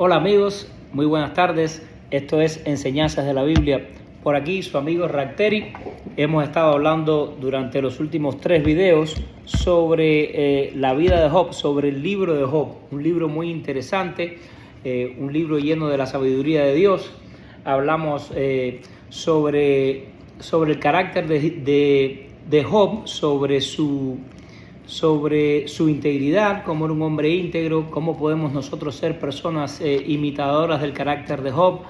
Hola amigos, muy buenas tardes. Esto es Enseñanzas de la Biblia. Por aquí su amigo Racteri. Hemos estado hablando durante los últimos 3 videos sobre la vida de Job, sobre el libro de Job. Un libro muy interesante, un libro lleno de la sabiduría de Dios. Hablamos sobre el carácter de Job, sobre su integridad, cómo era un hombre íntegro, cómo podemos nosotros ser personas imitadoras del carácter de Job.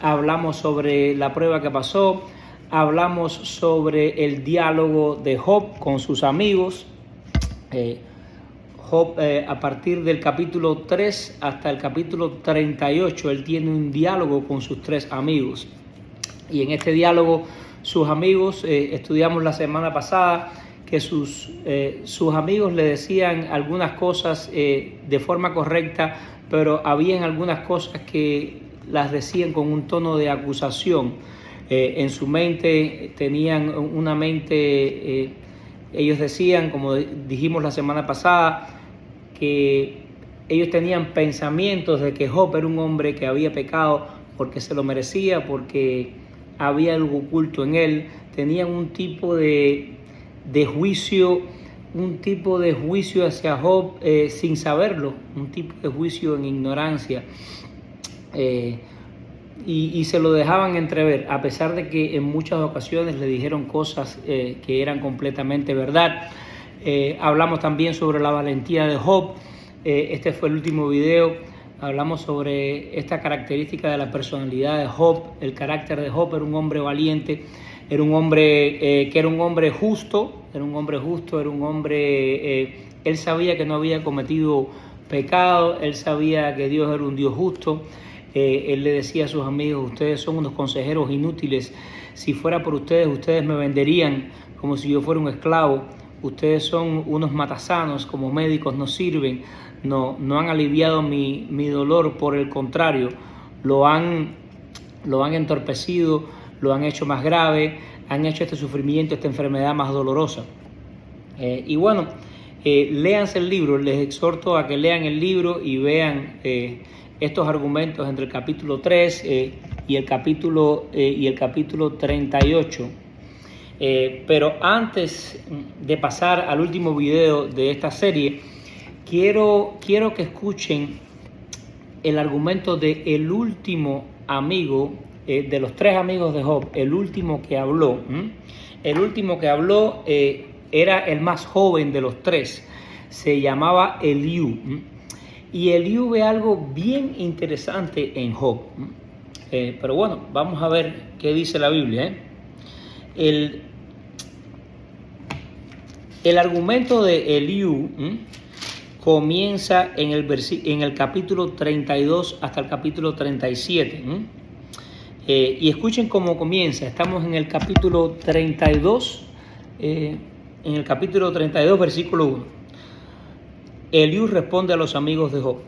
Hablamos sobre la prueba que pasó, hablamos sobre el diálogo de Job con sus amigos. Job, a partir del capítulo 3 hasta el capítulo 38, él tiene un diálogo con sus 3 amigos. Y en este diálogo, sus amigos, estudiamos la semana pasada, que sus amigos le decían algunas cosas de forma correcta, pero habían algunas cosas que las decían con un tono de acusación. En su mente tenían una mente, ellos decían, como dijimos la semana pasada, que ellos tenían pensamientos de que Job era un hombre que había pecado porque se lo merecía, porque había algo oculto en él. Tenían un tipo de juicio hacia Job sin saberlo, un tipo de juicio en ignorancia, y se lo dejaban entrever, a pesar de que en muchas ocasiones le dijeron cosas que eran completamente verdad. Hablamos también sobre la valentía de Job. Este fue el último video. Hablamos sobre esta característica de la personalidad de Job. El carácter de Job: era un hombre valiente, era un hombre que era un hombre justo, él sabía que no había cometido pecado, él sabía que Dios era un Dios justo. Él le decía a sus amigos: ustedes son unos consejeros inútiles, si fuera por ustedes, ustedes me venderían como si yo fuera un esclavo. Ustedes son unos matasanos, como médicos no sirven, no han aliviado mi dolor, por el contrario, lo han entorpecido, lo han hecho más grave, han hecho este sufrimiento, esta enfermedad más dolorosa. Y bueno, léanse el libro, les exhorto a que lean el libro y vean estos argumentos entre el capítulo 3 y el capítulo 38. Pero antes de pasar al último video de esta serie, quiero que escuchen el argumento de el último amigo, de los 3 amigos de Job, el último que habló. El último que habló era el más joven de los 3, se llamaba Eliú. Y Eliú ve algo bien interesante en Job. Pero bueno, vamos a ver qué dice la Biblia. El argumento de Eliú comienza en el capítulo 32 hasta el capítulo 37. Y escuchen cómo comienza. Estamos en el capítulo 32, versículo 1. Eliú responde a los amigos de Job.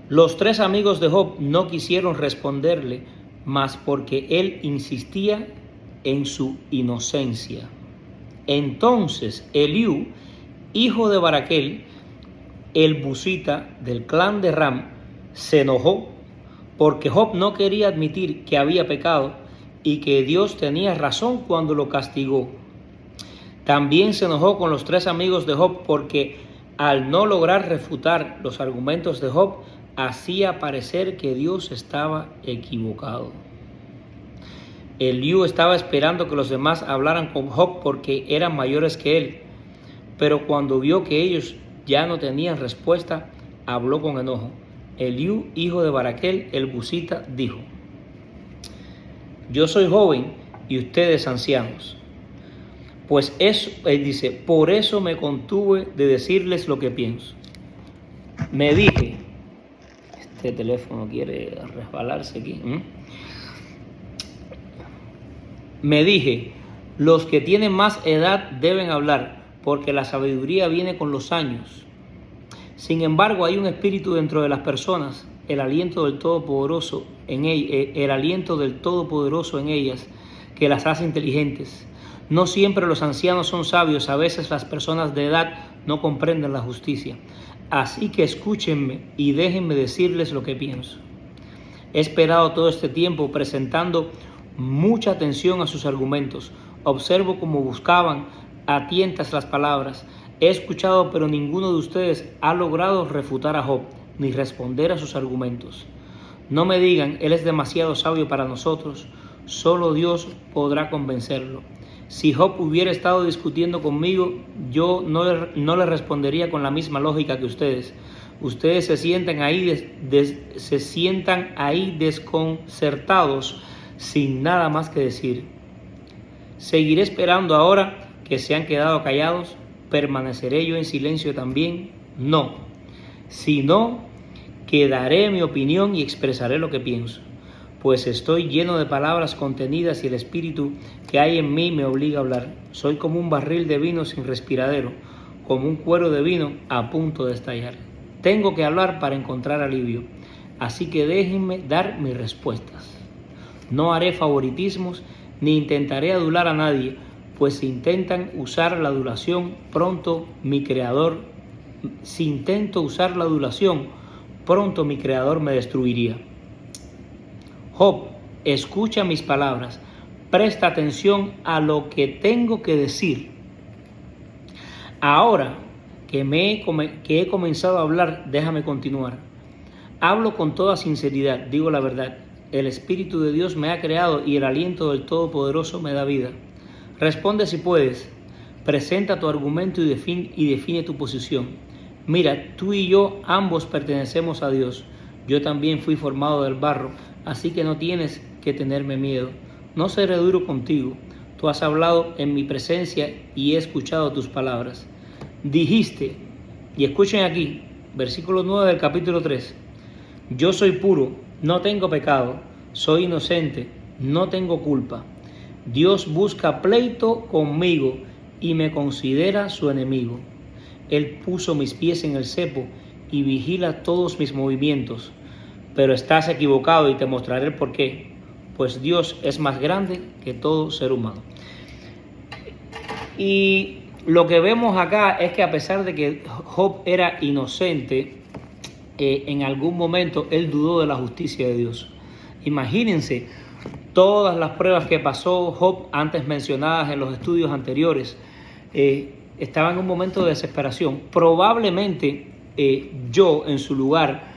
Los 3 amigos de Job no quisieron responderle, mas porque él insistía en su inocencia. Entonces Eliú, hijo de Baraquel, el busita del clan de Ram, se enojó porque Job no quería admitir que había pecado y que Dios tenía razón cuando lo castigó. También se enojó con los 3 amigos de Job porque al no lograr refutar los argumentos de Job, hacía parecer que Dios estaba equivocado. Eliú estaba esperando que los demás hablaran con Job porque eran mayores que él, pero cuando vio que ellos ya no tenían respuesta, habló con enojo. Eliú, hijo de Baraquel, el busita, dijo: yo soy joven y ustedes ancianos. Pues eso, él dice, por eso me contuve de decirles lo que pienso. Me dije, este teléfono quiere resbalarse aquí. Me dije, los que tienen más edad deben hablar, porque la sabiduría viene con los años. Sin embargo, hay un espíritu dentro de las personas, el aliento del Todopoderoso en ellas, que las hace inteligentes. No siempre los ancianos son sabios, a veces las personas de edad no comprenden la justicia. Así que escúchenme y déjenme decirles lo que pienso. He esperado todo este tiempo prestando mucha atención a sus argumentos. Observo cómo buscaban a tientas las palabras. He escuchado, pero ninguno de ustedes ha logrado refutar a Job, ni responder a sus argumentos. No me digan, él es demasiado sabio para nosotros. Solo Dios podrá convencerlo. Si Job hubiera estado discutiendo conmigo, yo no le respondería con la misma lógica que ustedes. Ustedes se sientan ahí desconcertados, sin nada más que decir. ¿Seguiré esperando ahora que se han quedado callados? ¿Permaneceré yo en silencio también? No. Si no, que daré mi opinión y expresaré lo que pienso, pues estoy lleno de palabras contenidas y el espíritu que hay en mí me obliga a hablar. Soy como un barril de vino sin respiradero, como un cuero de vino a punto de estallar. Tengo que hablar para encontrar alivio, así que déjenme dar mis respuestas. No haré favoritismos ni intentaré adular a nadie, pues si intentan usar la adulación, pronto mi creador me destruiría. Job, escucha mis palabras, presta atención a lo que tengo que decir. Ahora que he comenzado a hablar, déjame continuar. Hablo con toda sinceridad, digo la verdad. El Espíritu de Dios me ha creado y el aliento del Todopoderoso me da vida. Responde si puedes, presenta tu argumento y define tu posición. Mira, tú y yo ambos pertenecemos a Dios. Yo también fui formado del barro, así que no tienes que tenerme miedo. No seré duro contigo. Tú has hablado en mi presencia y he escuchado tus palabras. Dijiste, y escuchen aquí, versículo 9 del capítulo 3. Yo soy puro, no tengo pecado, soy inocente, no tengo culpa. Dios busca pleito conmigo y me considera su enemigo. Él puso mis pies en el cepo y vigila todos mis movimientos. Pero estás equivocado y te mostraré el porqué, pues Dios es más grande que todo ser humano. Y lo que vemos acá es que a pesar de que Job era inocente, en algún momento él dudó de la justicia de Dios. Imagínense todas las pruebas que pasó Job antes mencionadas en los estudios anteriores. Estaba en un momento de desesperación. Probablemente yo en su lugar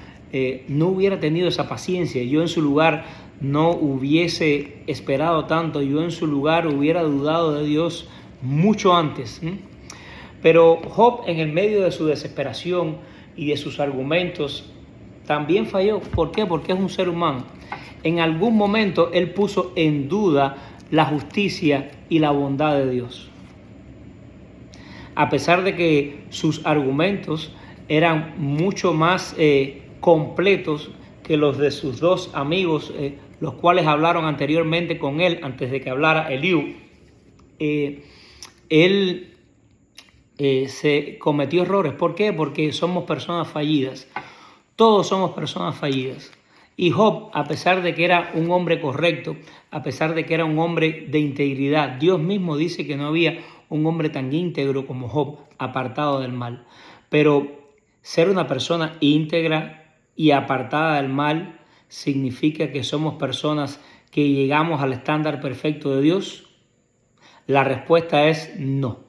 no hubiera tenido esa paciencia. Yo en su lugar no hubiese esperado tanto. Yo en su lugar hubiera dudado de Dios mucho antes. Pero Job, en el medio de su desesperación y de sus argumentos, también falló. ¿Por qué? Porque es un ser humano. En algún momento él puso en duda la justicia y la bondad de Dios. A pesar de que sus argumentos eran mucho más completos que los de sus dos amigos, los cuales hablaron anteriormente con él, antes de que hablara Eliú, él se cometió errores. ¿Por qué? Porque somos personas fallidas. Todos somos personas fallidas. Y Job, a pesar de que era un hombre correcto, a pesar de que era un hombre de integridad, Dios mismo dice que no había un hombre tan íntegro como Job, apartado del mal. Pero ser una persona íntegra y apartada del mal significa que somos personas que llegamos al estándar perfecto de Dios. La respuesta es no.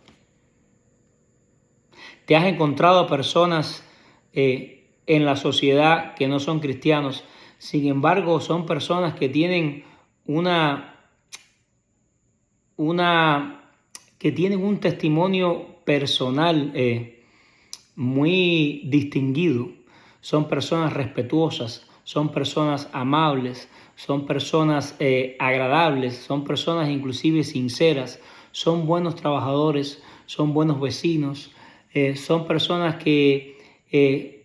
¿Te has encontrado personas en la sociedad que no son cristianos? Sin embargo, son personas que tienen un testimonio personal muy distinguido. Son personas respetuosas, son personas amables, son personas agradables, son personas inclusive sinceras, son buenos trabajadores, son buenos vecinos, son personas que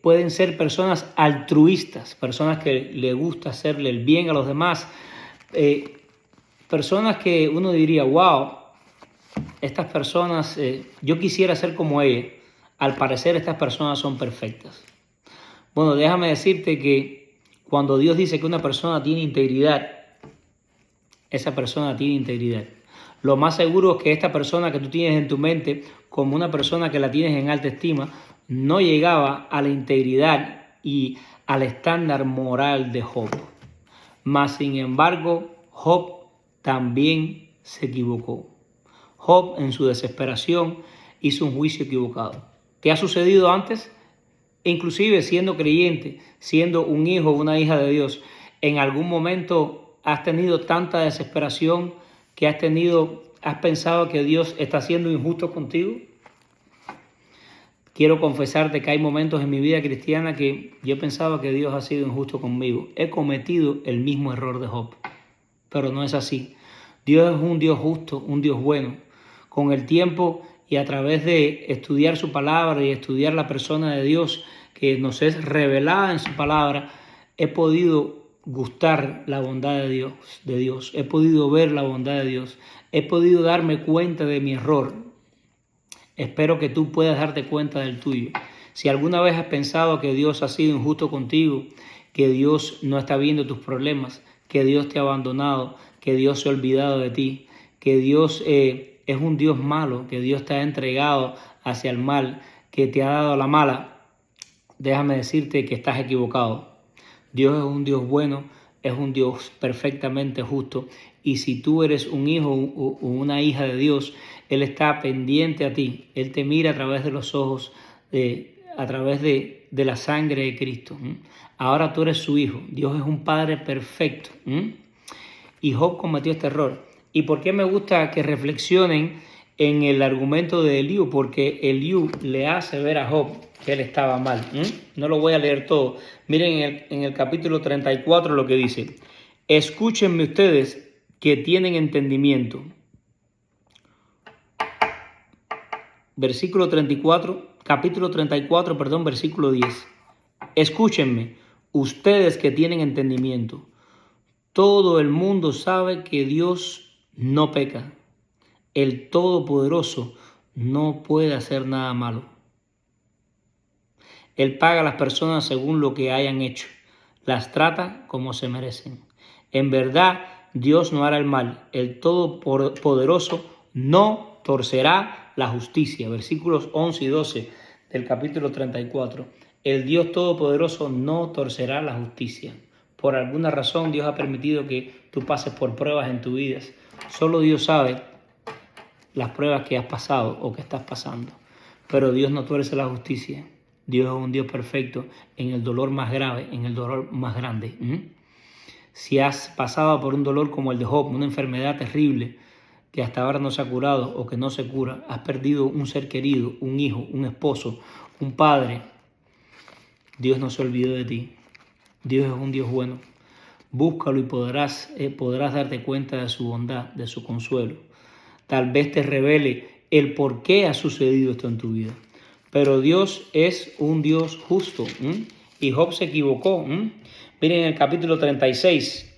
pueden ser personas altruistas, personas que le gusta hacerle el bien a los demás, personas que uno diría, wow, estas personas, yo quisiera ser como ella. Al parecer estas personas son perfectas. Bueno, déjame decirte que cuando Dios dice que una persona tiene integridad, esa persona tiene integridad. Lo más seguro es que esta persona que tú tienes en tu mente, como una persona que la tienes en alta estima, no llegaba a la integridad y al estándar moral de Job. mas sin embargo Job también se equivocó. Job en su desesperación hizo un juicio equivocado. ¿Qué ha sucedido antes? Inclusive siendo creyente, siendo un hijo o una hija de Dios, en algún momento has tenido tanta desesperación que has pensado que Dios está siendo injusto contigo. Quiero confesarte que hay momentos en mi vida cristiana que yo pensaba que Dios ha sido injusto conmigo. He cometido el mismo error de Job, pero no es así. Dios es un Dios justo, un Dios bueno. Con el tiempo y a través de estudiar su palabra y estudiar la persona de Dios que nos es revelada en su palabra, he podido gustar la bondad de Dios. He podido ver la bondad de Dios. He podido darme cuenta de mi error. Espero que tú puedas darte cuenta del tuyo. Si alguna vez has pensado que Dios ha sido injusto contigo, que Dios no está viendo tus problemas, que Dios te ha abandonado, que Dios se ha olvidado de ti, que Dios es un Dios malo, que Dios te ha entregado hacia el mal, que te ha dado la mala, déjame decirte que estás equivocado. Dios es un Dios bueno, es un Dios perfectamente justo. Y si tú eres un hijo o una hija de Dios, Él está pendiente a ti. Él te mira a través de los ojos, a través de la sangre de Cristo. Ahora tú eres su hijo. Dios es un Padre perfecto. Y Job cometió este error. ¿Y por qué me gusta que reflexionen en el argumento de Eliú? Porque Eliú le hace ver a Job que él estaba mal. No lo voy a leer todo. Miren en el capítulo 34 lo que dice. Escúchenme ustedes que tienen entendimiento. Capítulo 34, versículo 10. Escúchenme, ustedes que tienen entendimiento. Todo el mundo sabe que Dios no peca. El Todopoderoso no puede hacer nada malo. Él paga a las personas según lo que hayan hecho. Las trata como se merecen. En verdad, Dios no hará el mal. El Todopoderoso no torcerá la justicia. Versículos 11 y 12 del capítulo 34. El Dios Todopoderoso no torcerá la justicia. Por alguna razón Dios ha permitido que tú pases por pruebas en tu vida. Solo Dios sabe las pruebas que has pasado o que estás pasando. Pero Dios no tuerce la justicia. Dios es un Dios perfecto en el dolor más grave, en el dolor más grande. Si has pasado por un dolor como el de Job, una enfermedad terrible que hasta ahora no se ha curado o que no se cura, has perdido un ser querido, un hijo, un esposo, un padre, Dios no se olvidó de ti. Dios es un Dios bueno. Búscalo y podrás darte cuenta de su bondad, de su consuelo. Tal vez te revele el por qué ha sucedido esto en tu vida. Pero Dios es un Dios justo. Y Job se equivocó. Miren el capítulo 36,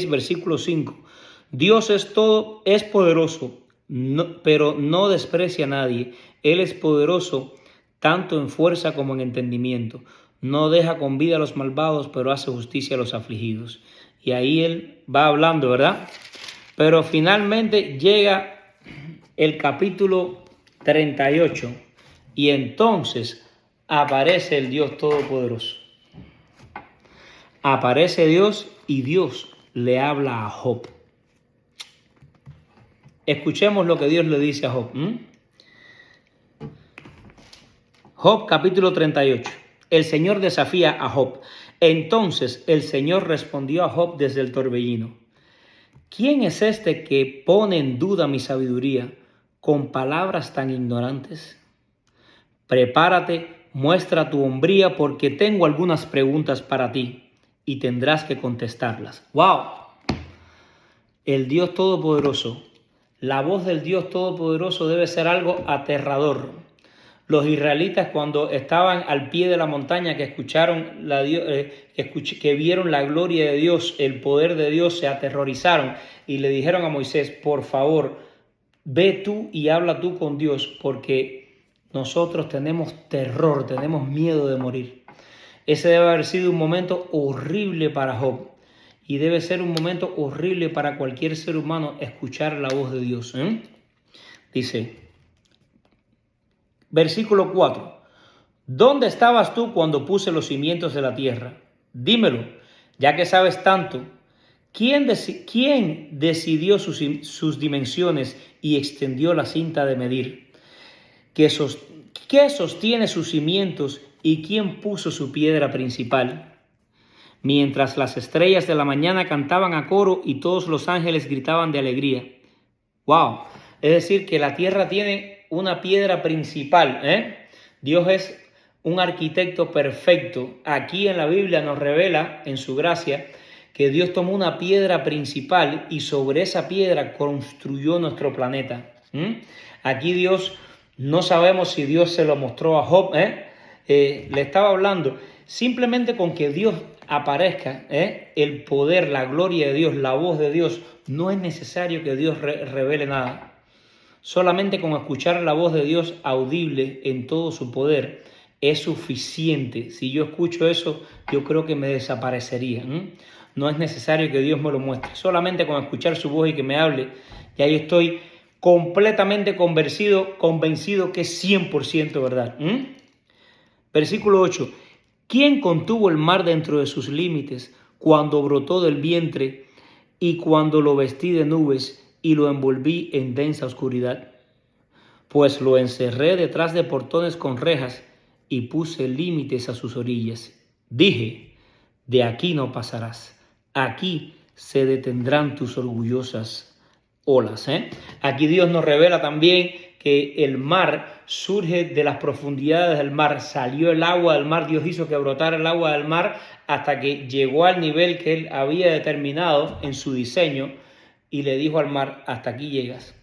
versículo 5. Dios es poderoso, pero no desprecia a nadie. Él es poderoso tanto en fuerza como en entendimiento. No deja con vida a los malvados, pero hace justicia a los afligidos. Y ahí él va hablando, ¿verdad? Pero finalmente llega el capítulo 38 y entonces aparece el Dios Todopoderoso. Aparece Dios y Dios le habla a Job. Escuchemos lo que Dios le dice a Job. Job capítulo 38. El Señor desafía a Job. Entonces el Señor respondió a Job desde el torbellino. ¿Quién es este que pone en duda mi sabiduría con palabras tan ignorantes? Prepárate, muestra tu hombría porque tengo algunas preguntas para ti y tendrás que contestarlas. ¡Wow! El Dios Todopoderoso. La voz del Dios Todopoderoso debe ser algo aterrador. Los israelitas cuando estaban al pie de la montaña que que vieron la gloria de Dios, el poder de Dios, se aterrorizaron y le dijeron a Moisés, por favor, ve tú y habla tú con Dios porque nosotros tenemos terror, tenemos miedo de morir. Ese debe haber sido un momento horrible para Job y debe ser un momento horrible para cualquier ser humano escuchar la voz de Dios. Dice, versículo 4. ¿Dónde estabas tú cuando puse los cimientos de la tierra? Dímelo. Ya que sabes tanto, ¿quién decidió sus dimensiones y extendió la cinta de medir? ¿Qué sostiene sus cimientos y quién puso su piedra principal? Mientras las estrellas de la mañana cantaban a coro y todos los ángeles gritaban de alegría. ¡Wow! Es decir, que la tierra tiene una piedra principal, Dios es un arquitecto perfecto. Aquí en la Biblia nos revela, en su gracia, que Dios tomó una piedra principal y sobre esa piedra construyó nuestro planeta. Aquí Dios, no sabemos si Dios se lo mostró a Job, le estaba hablando, simplemente con que Dios aparezca, el poder, la gloria de Dios, la voz de Dios, no es necesario que Dios revele nada. Solamente con escuchar la voz de Dios audible en todo su poder es suficiente. Si yo escucho eso, yo creo que me desaparecería. No es necesario que Dios me lo muestre. Solamente con escuchar su voz y que me hable, ya yo estoy completamente convencido que es 100% verdad. Versículo 8. ¿Quién contuvo el mar dentro de sus límites cuando brotó del vientre y cuando lo vestí de nubes y lo envolví en densa oscuridad? Pues lo encerré detrás de portones con rejas y puse límites a sus orillas. Dije, de aquí no pasarás, aquí se detendrán tus orgullosas olas. Aquí Dios nos revela también que el mar surge de las profundidades del mar, salió el agua del mar, Dios hizo que brotara el agua del mar hasta que llegó al nivel que Él había determinado en su diseño y le dijo al mar, hasta aquí llegas.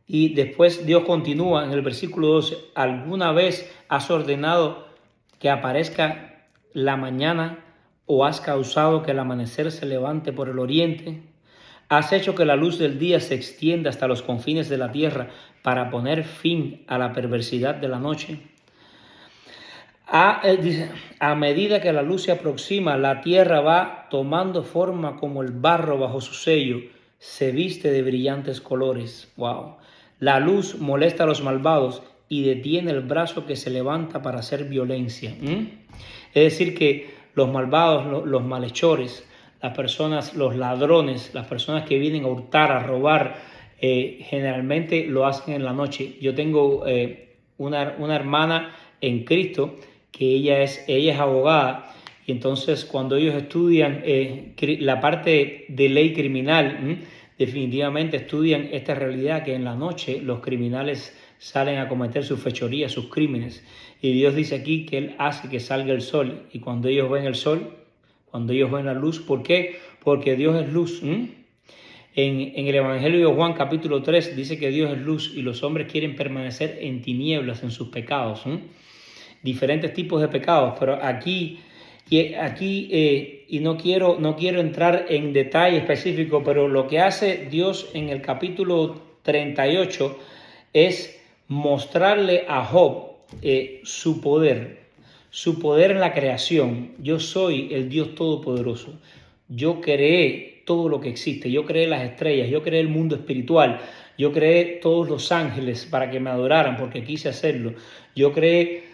Y después Dios continúa en el versículo 12, ¿alguna vez has ordenado que aparezca la mañana o has causado que el amanecer se levante por el oriente? ¿Has hecho que la luz del día se extienda hasta los confines de la tierra para poner fin a la perversidad de la noche? A medida que la luz se aproxima, la tierra va tomando forma como el barro bajo su sello, se viste de brillantes colores. ¡Wow! La luz molesta a los malvados y detiene el brazo que se levanta para hacer violencia. Es decir, que los malvados, los malhechores, las personas, los ladrones, las personas que vienen a hurtar, a robar, generalmente lo hacen en la noche. Yo tengo una hermana en Cristo que ella es abogada, y entonces cuando ellos estudian la parte de ley criminal, definitivamente estudian esta realidad que en la noche los criminales salen a cometer sus fechorías, sus crímenes, y Dios dice aquí que Él hace que salga el sol, y cuando ellos ven el sol, cuando ellos ven la luz, ¿por qué? Porque Dios es luz. En el Evangelio de Juan capítulo 3 dice que Dios es luz y los hombres quieren permanecer en tinieblas en sus pecados. Diferentes tipos de pecados, pero aquí y no quiero entrar en detalle específico, pero lo que hace Dios en el capítulo 38 es mostrarle a Job su poder en la creación. Yo soy el Dios Todopoderoso. Yo creé todo lo que existe. Yo creé las estrellas, yo creé el mundo espiritual, yo creé todos los ángeles para que me adoraran porque quise hacerlo. Yo creé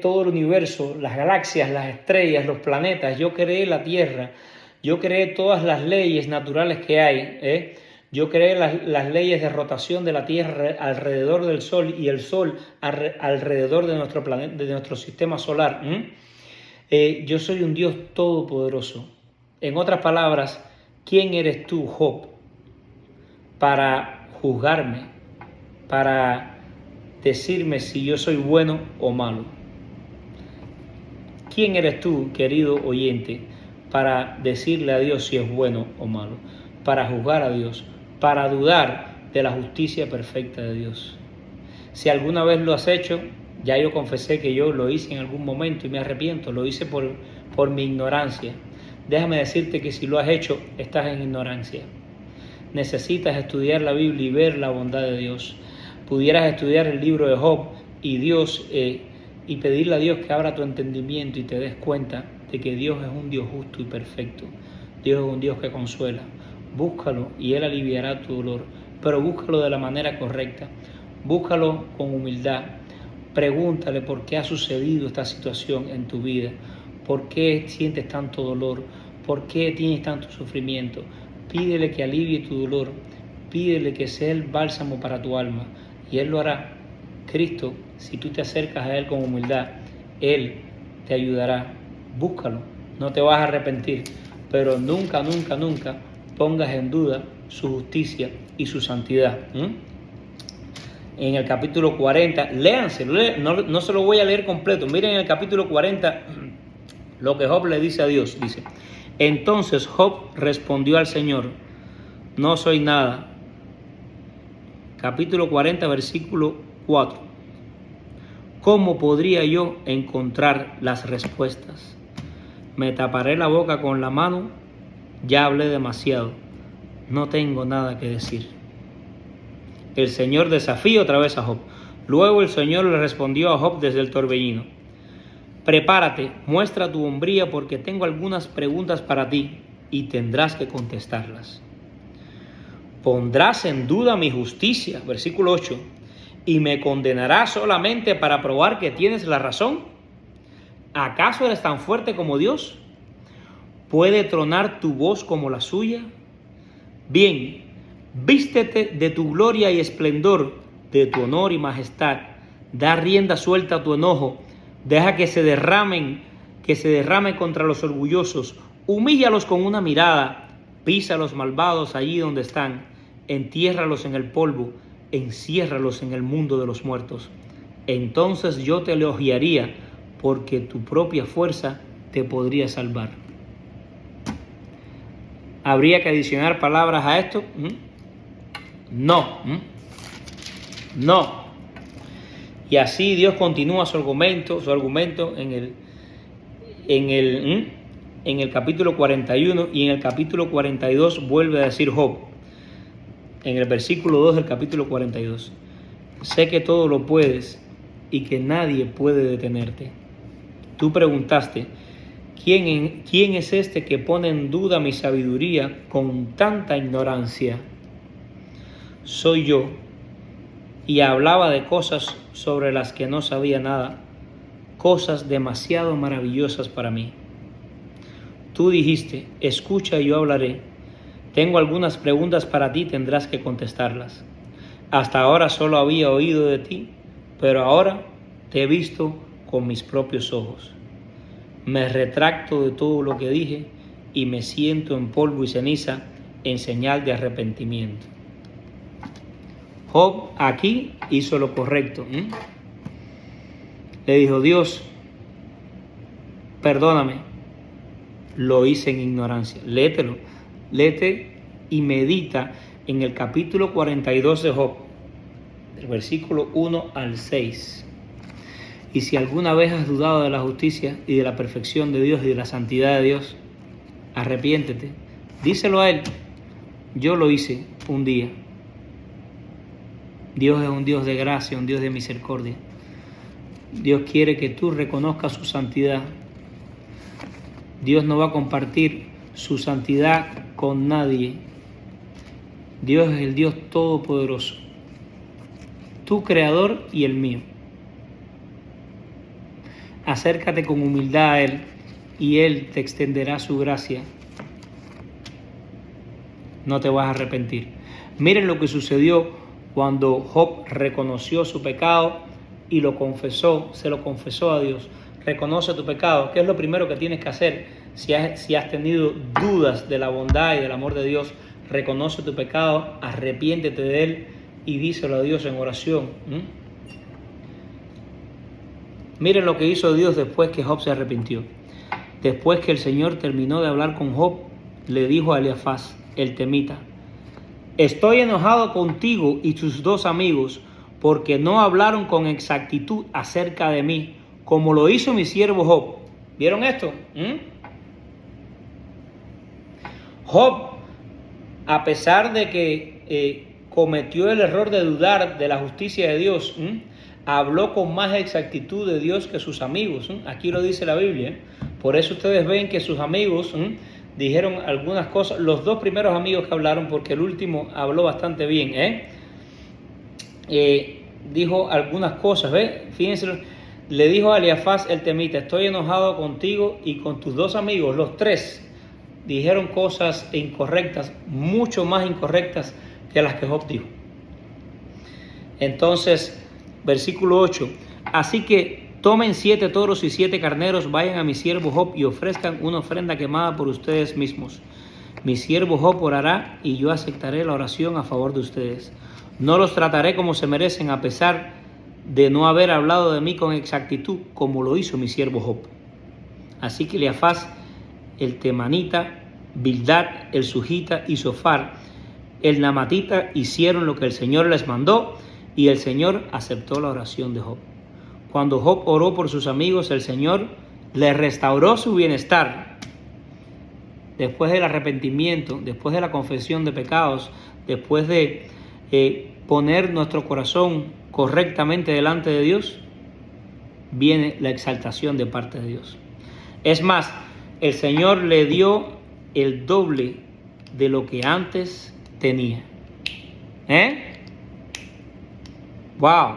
todo el universo, las galaxias, las estrellas, los planetas. Yo creé la tierra. Yo creé todas las leyes naturales que hay. Yo creé las leyes de rotación de la tierra alrededor del sol y el sol alrededor de nuestro planeta, de nuestro sistema solar. Yo soy un Dios todopoderoso. En otras palabras, ¿quién eres tú, Job, para juzgarme, para decirme si yo soy bueno o malo? ¿Quién eres tú, querido oyente, para decirle a Dios si es bueno o malo? Para juzgar a Dios, para dudar de la justicia perfecta de Dios. Si alguna vez lo has hecho, ya yo confesé que yo lo hice en algún momento y me arrepiento, lo hice por mi ignorancia. Déjame decirte que si lo has hecho, estás en ignorancia. Necesitas estudiar la Biblia y ver la bondad de Dios. Pudieras estudiar el libro de Job y pedirle a Dios que abra tu entendimiento y te des cuenta de que Dios es un Dios justo y perfecto. Dios es un Dios que consuela. Búscalo y Él aliviará tu dolor, pero búscalo de la manera correcta. Búscalo con humildad. Pregúntale por qué ha sucedido esta situación en tu vida. ¿Por qué sientes tanto dolor? ¿Por qué tienes tanto sufrimiento? Pídele que alivie tu dolor. Pídele que sea el bálsamo para tu alma. Y Él lo hará. Cristo, si tú te acercas a Él con humildad, Él te ayudará. Búscalo. No te vas a arrepentir. Pero nunca, nunca, nunca pongas en duda su justicia y su santidad. En el capítulo 40, léanselo, no se lo voy a leer completo. Miren en el capítulo 40 lo que Job le dice a Dios. Dice: entonces Job respondió al Señor: no soy nada. Capítulo 40, versículo 4. ¿Cómo podría yo encontrar las respuestas? Me taparé la boca con la mano, ya hablé demasiado, no tengo nada que decir. El Señor desafía otra vez a Job. Luego el Señor le respondió a Job desde el torbellino: prepárate, muestra tu hombría, porque tengo algunas preguntas para ti y tendrás que contestarlas. ¿Pondrás en duda mi justicia? Versículo 8. ¿Y me condenarás solamente para probar que tienes la razón? ¿Acaso eres tan fuerte como Dios? ¿Puede tronar tu voz como la suya? Bien, vístete de tu gloria y esplendor, de tu honor y majestad. Da rienda suelta a tu enojo. Deja que se derrame contra los orgullosos. Humíllalos con una mirada. Pisa a los malvados allí donde están. Entiérralos en el polvo. Enciérralos en el mundo de los muertos. Entonces yo te elogiaría, porque tu propia fuerza te podría salvar. ¿Habría que adicionar palabras a esto? No. No. Y así Dios continúa su argumento en el capítulo 41, y en el capítulo 42 vuelve a decir Job, en el versículo 2 del capítulo 42: sé que todo lo puedes y que nadie puede detenerte. Tú preguntaste: ¿quién es este que pone en duda mi sabiduría con tanta ignorancia? Soy yo, y hablaba de cosas sobre las que no sabía nada, cosas demasiado maravillosas para mí. Tú dijiste: escucha y yo hablaré. Tengo algunas preguntas para ti, tendrás que contestarlas. Hasta ahora solo había oído de ti, pero ahora te he visto con mis propios ojos. Me retracto de todo lo que dije y me siento en polvo y ceniza en señal de arrepentimiento. Job aquí hizo lo correcto. Le dijo: Dios, perdóname, lo hice en ignorancia. Léete y medita en el capítulo 42 de Job, del versículo 1 al 6. Y si alguna vez has dudado de la justicia y de la perfección de Dios y de la santidad de Dios, arrepiéntete. Díselo a Él: yo lo hice un día. Dios es un Dios de gracia, un Dios de misericordia. Dios quiere que tú reconozcas su santidad. Dios no va a compartir su santidad con nadie. Dios es el Dios todopoderoso, tu creador y el mío. Acércate con humildad a Él y Él te extenderá su gracia. No te vas a arrepentir. Miren lo que sucedió cuando Job reconoció su pecado y lo confesó, se lo confesó a Dios. Reconoce tu pecado. ¿Qué es lo primero que tienes que hacer? Si has tenido dudas de la bondad y del amor de Dios, reconoce tu pecado, arrepiéntete de él y díselo a Dios en oración. Miren lo que hizo Dios después que Job se arrepintió. Después que el Señor terminó de hablar con Job, le dijo a Eliafaz, el temita: estoy enojado contigo y tus dos amigos, porque no hablaron con exactitud acerca de mí, como lo hizo mi siervo Job. ¿Vieron esto? Job, a pesar de que cometió el error de dudar de la justicia de Dios, habló con más exactitud de Dios que sus amigos. Aquí lo dice la Biblia. Por eso ustedes ven que sus amigos dijeron algunas cosas. Los dos primeros amigos que hablaron, porque el último habló bastante bien. Dijo algunas cosas. Fíjense, le dijo a Eliafaz el temita: estoy enojado contigo y con tus dos amigos. Los tres dijeron cosas incorrectas, mucho más incorrectas que las que Job dijo. Entonces, versículo 8: así que tomen 7 toros y 7 carneros, vayan a mi siervo Job y ofrezcan una ofrenda quemada por ustedes mismos. Mi siervo Job orará y yo aceptaré la oración a favor de ustedes. No los trataré como se merecen, a pesar de no haber hablado de mí con exactitud, como lo hizo mi siervo Job. Así que Eliafaz, el temanita, Bildad, el sujita y Sofar, el namatita, hicieron lo que el Señor les mandó, y el Señor aceptó la oración de Job. Cuando Job oró por sus amigos, el Señor le restauró su bienestar. Después del arrepentimiento, después de la confesión de pecados, después de poner nuestro corazón correctamente delante de Dios, viene la exaltación de parte de Dios. Es más, el Señor le dio el doble de lo que antes tenía. ¡Wow!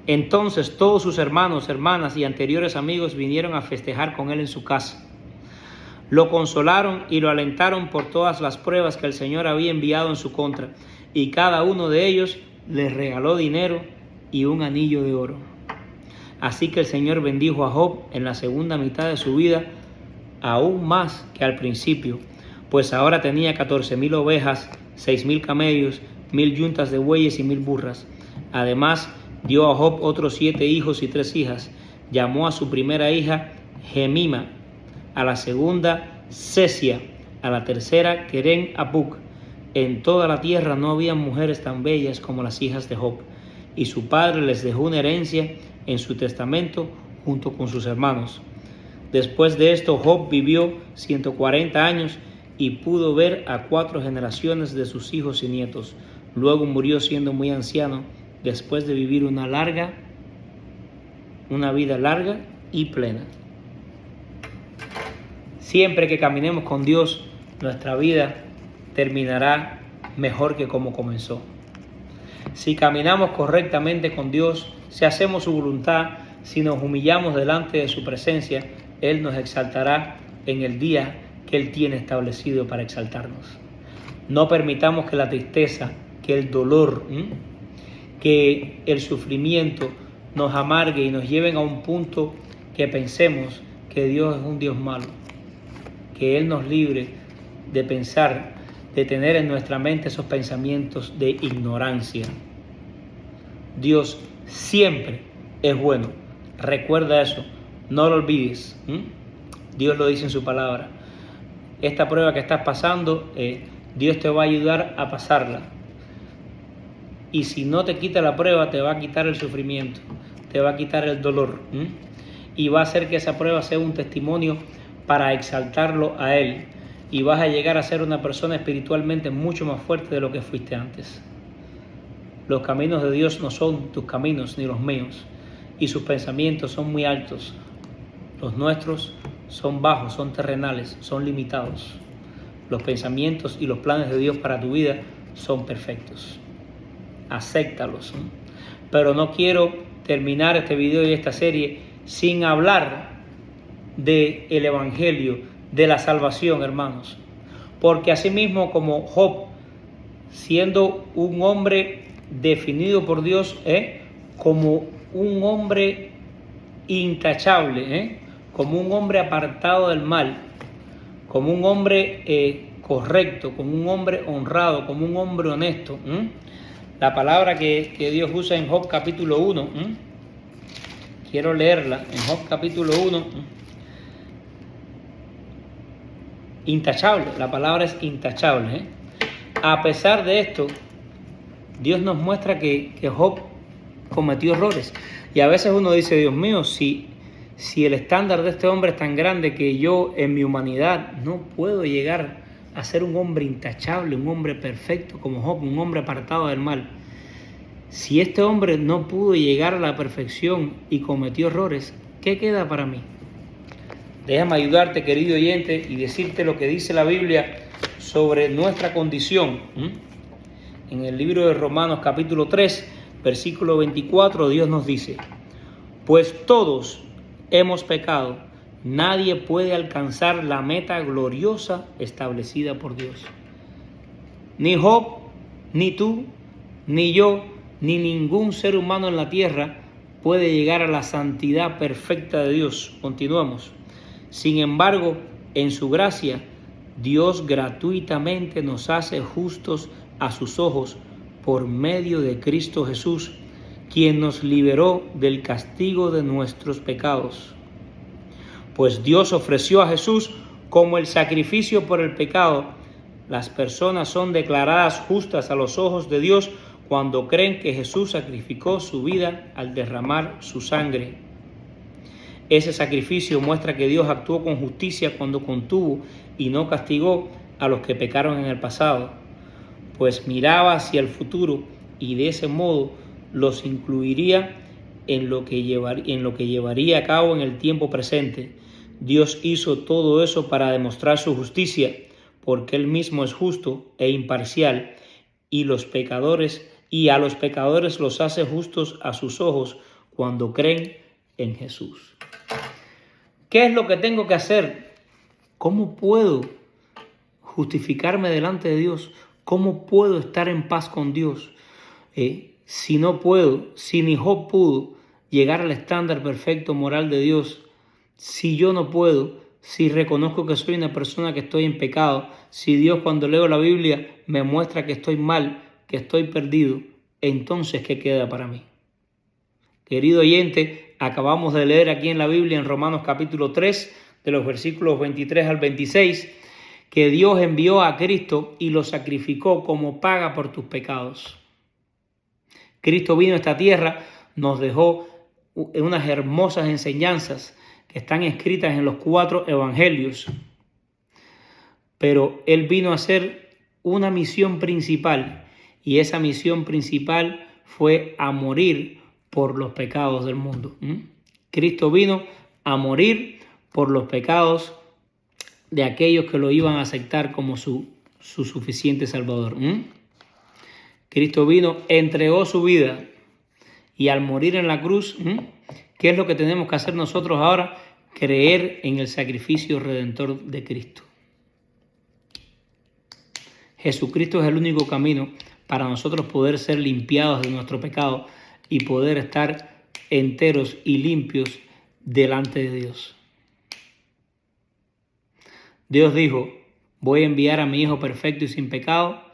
Entonces todos sus hermanos, hermanas y anteriores amigos vinieron a festejar con él en su casa. Lo consolaron y lo alentaron por todas las pruebas que el Señor había enviado en su contra, y cada uno de ellos les regaló dinero y un anillo de oro. Así que el Señor bendijo a Job en la segunda mitad de su vida, aún más que al principio, pues ahora tenía 14,000 ovejas, 6,000 camellos, 1,000 yuntas de bueyes y 1,000 burras. Además, dio a Job otros 7 hijos y 3 hijas. Llamó a su primera hija Gemima, a la segunda Sesia, a la tercera Queren Apuk. En toda la tierra no había mujeres tan bellas como las hijas de Job, y su padre les dejó una herencia en su testamento junto con sus hermanos. Después de esto, Job vivió 140 años y pudo ver a 4 generaciones de sus hijos y nietos. Luego murió siendo muy anciano, después de vivir una vida larga y plena. Siempre que caminemos con Dios, nuestra vida terminará mejor que como comenzó. Si caminamos correctamente con Dios, si hacemos su voluntad, si nos humillamos delante de su presencia, Él nos exaltará en el día que Él tiene establecido para exaltarnos. No permitamos que la tristeza, que el dolor, que el sufrimiento nos amargue y nos lleven a un punto que pensemos que Dios es un Dios malo. Que Él nos libre de pensar, de tener en nuestra mente esos pensamientos de ignorancia. Dios siempre es bueno. Recuerda eso, no lo olvides. Dios lo dice en su palabra. Esta prueba que estás pasando, Dios te va a ayudar a pasarla. Y si no te quita la prueba, te va a quitar el sufrimiento, te va a quitar el dolor. Y va a hacer que esa prueba sea un testimonio para exaltarlo a Él. Y vas a llegar a ser una persona espiritualmente mucho más fuerte de lo que fuiste antes. Los caminos de Dios no son tus caminos ni los míos. Y sus pensamientos son muy altos. Los nuestros son bajos, son terrenales, son limitados. Los pensamientos y los planes de Dios para tu vida son perfectos. Acéptalos. Pero no quiero terminar este video y esta serie sin hablar del Evangelio, de la salvación, hermanos. Porque así mismo como Job, siendo un hombre definido por Dios como un hombre intachable, como un hombre apartado del mal, como un hombre correcto, como un hombre honrado, como un hombre honesto. La palabra que Dios usa en Job capítulo 1, quiero leerla, en Job capítulo 1, intachable, la palabra es intachable. A pesar de esto, Dios nos muestra que Job cometió errores. Y a veces uno dice, Dios mío, si el estándar de este hombre es tan grande que yo en mi humanidad no puedo llegar a ser un hombre intachable, un hombre perfecto como Job, un hombre apartado del mal. Si este hombre no pudo llegar a la perfección y cometió errores, ¿qué queda para mí? Déjame ayudarte, querido oyente, y decirte lo que dice la Biblia sobre nuestra condición. En el libro de Romanos capítulo 3, versículo 24, Dios nos dice: Pues todos hemos pecado. Nadie puede alcanzar la meta gloriosa establecida por Dios. Ni Job, ni tú, ni yo, ni ningún ser humano en la tierra puede llegar a la santidad perfecta de Dios. Continuamos. Sin embargo, en su gracia, Dios gratuitamente nos hace justos a sus ojos por medio de Cristo Jesús, quien nos liberó del castigo de nuestros pecados. Pues Dios ofreció a Jesús como el sacrificio por el pecado. Las personas son declaradas justas a los ojos de Dios cuando creen que Jesús sacrificó su vida al derramar su sangre. Ese sacrificio muestra que Dios actuó con justicia cuando contuvo y no castigó a los que pecaron en el pasado, pues miraba hacia el futuro y de ese modo los incluiría en lo que llevaría a cabo en el tiempo presente. Dios hizo todo eso para demostrar su justicia, porque Él mismo es justo e imparcial, y a los pecadores los hace justos a sus ojos cuando creen en Jesús. ¿Qué es lo que tengo que hacer? ¿Cómo puedo justificarme delante de Dios? ¿Cómo puedo estar en paz con Dios? Si no puedo, si ni Job pudo llegar al estándar perfecto moral de Dios, si yo no puedo, si reconozco que soy una persona que estoy en pecado, si Dios cuando leo la Biblia me muestra que estoy mal, que estoy perdido, entonces ¿qué queda para mí? Querido oyente, acabamos de leer aquí en la Biblia, en Romanos capítulo 3, de los versículos 23 al 26, que Dios envió a Cristo y lo sacrificó como paga por tus pecados. Cristo vino a esta tierra, nos dejó unas hermosas enseñanzas que están escritas en los 4 evangelios, pero Él vino a hacer una misión principal, y esa misión principal fue a morir por los pecados del mundo. Cristo vino a morir por los pecados de aquellos que lo iban a aceptar como su suficiente Salvador. Cristo vino, entregó su vida, y al morir en la cruz, ¿qué es lo que tenemos que hacer nosotros ahora? Creer en el sacrificio redentor de Cristo. Jesucristo es el único camino para nosotros poder ser limpiados de nuestro pecado y poder estar enteros y limpios delante de Dios. Dios dijo, voy a enviar a mi Hijo perfecto y sin pecado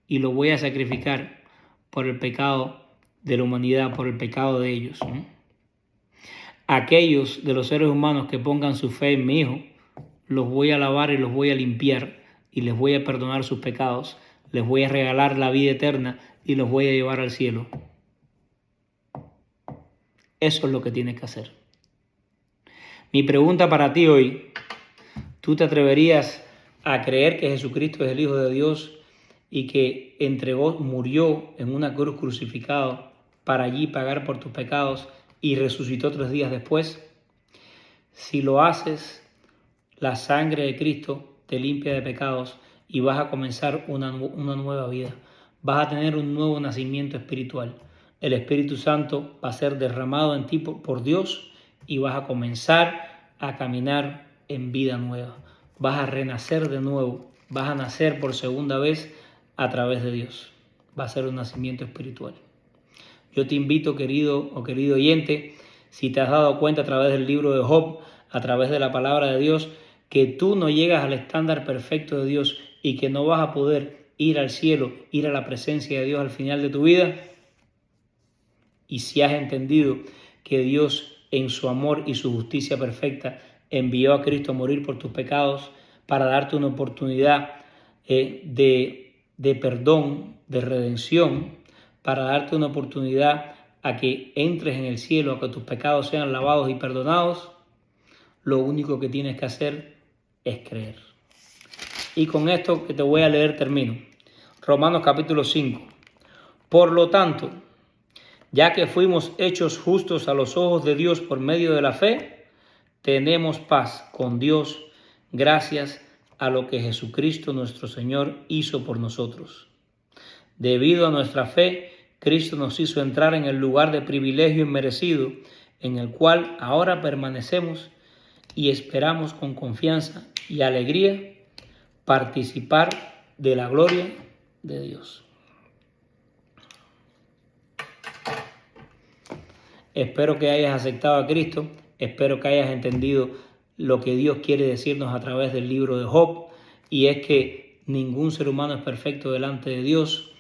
y lo voy a sacrificar por el pecado de la humanidad, por el pecado de ellos. Aquellos de los seres humanos que pongan su fe en mi Hijo, los voy a lavar y los voy a limpiar y les voy a perdonar sus pecados, les voy a regalar la vida eterna y los voy a llevar al cielo. Eso es lo que tienes que hacer. Mi pregunta para ti hoy, ¿tú te atreverías a creer que Jesucristo es el Hijo de Dios y que murió en una cruz crucificado para allí pagar por tus pecados y resucitó 3 días después? Si lo haces, la sangre de Cristo te limpia de pecados y vas a comenzar una nueva vida. Vas a tener un nuevo nacimiento espiritual. El Espíritu Santo va a ser derramado en ti por Dios y vas a comenzar a caminar en vida nueva. Vas a renacer de nuevo. Vas a nacer por segunda vez a través de Dios. Va a ser un nacimiento espiritual. Yo te invito, querido oyente, si te has dado cuenta a través del libro de Job, a través de la palabra de Dios, que tú no llegas al estándar perfecto de Dios y que no vas a poder ir al cielo, ir a la presencia de Dios al final de tu vida. Y si has entendido que Dios en su amor y su justicia perfecta envió a Cristo a morir por tus pecados para darte una oportunidad de perdón, de redención, para darte una oportunidad a que entres en el cielo, a que tus pecados sean lavados y perdonados, lo único que tienes que hacer es creer. Y con esto que te voy a leer termino. Romanos capítulo 5. Por lo tanto, ya que fuimos hechos justos a los ojos de Dios por medio de la fe, tenemos paz con Dios gracias a lo que Jesucristo nuestro Señor hizo por nosotros. Debido a nuestra fe, Cristo nos hizo entrar en el lugar de privilegio inmerecido en el cual ahora permanecemos y esperamos con confianza y alegría participar de la gloria de Dios. Espero que hayas aceptado a Cristo, espero que hayas entendido lo que Dios quiere decirnos a través del libro de Job, y es que ningún ser humano es perfecto delante de Dios.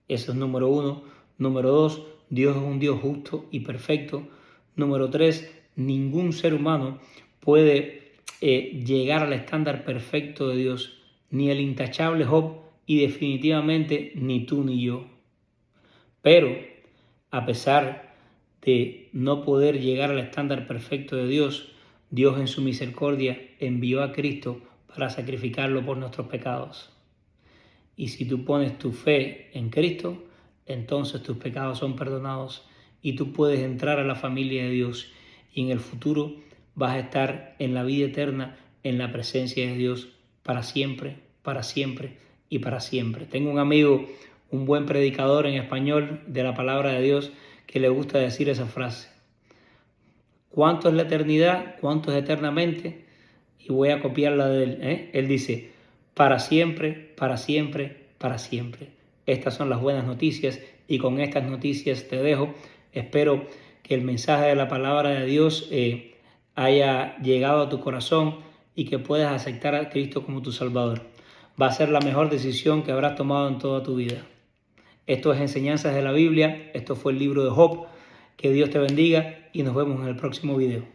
Eso es número 1. Número 2, Dios es un Dios justo y perfecto. Número 3, ningún ser humano puede llegar al estándar perfecto de Dios, ni el intachable Job y definitivamente ni tú ni yo. Pero a pesar de no poder llegar al estándar perfecto de Dios, Dios en su misericordia envió a Cristo para sacrificarlo por nuestros pecados. Y si tú pones tu fe en Cristo, entonces tus pecados son perdonados y tú puedes entrar a la familia de Dios, y en el futuro vas a estar en la vida eterna, en la presencia de Dios para siempre, para siempre y para siempre. Tengo un amigo, un buen predicador en español de la palabra de Dios, que le gusta decir esa frase: ¿cuánto es la eternidad? ¿Cuánto es eternamente? Y voy a copiarla de él. Él dice: para siempre, para siempre, para siempre. Estas son las buenas noticias, y con estas noticias te dejo. Espero que el mensaje de la palabra de Dios haya llegado a tu corazón y que puedas aceptar a Cristo como tu Salvador. Va a ser la mejor decisión que habrás tomado en toda tu vida. Esto es Enseñanzas de la Biblia. Esto fue el libro de Job. Que Dios te bendiga y nos vemos en el próximo video.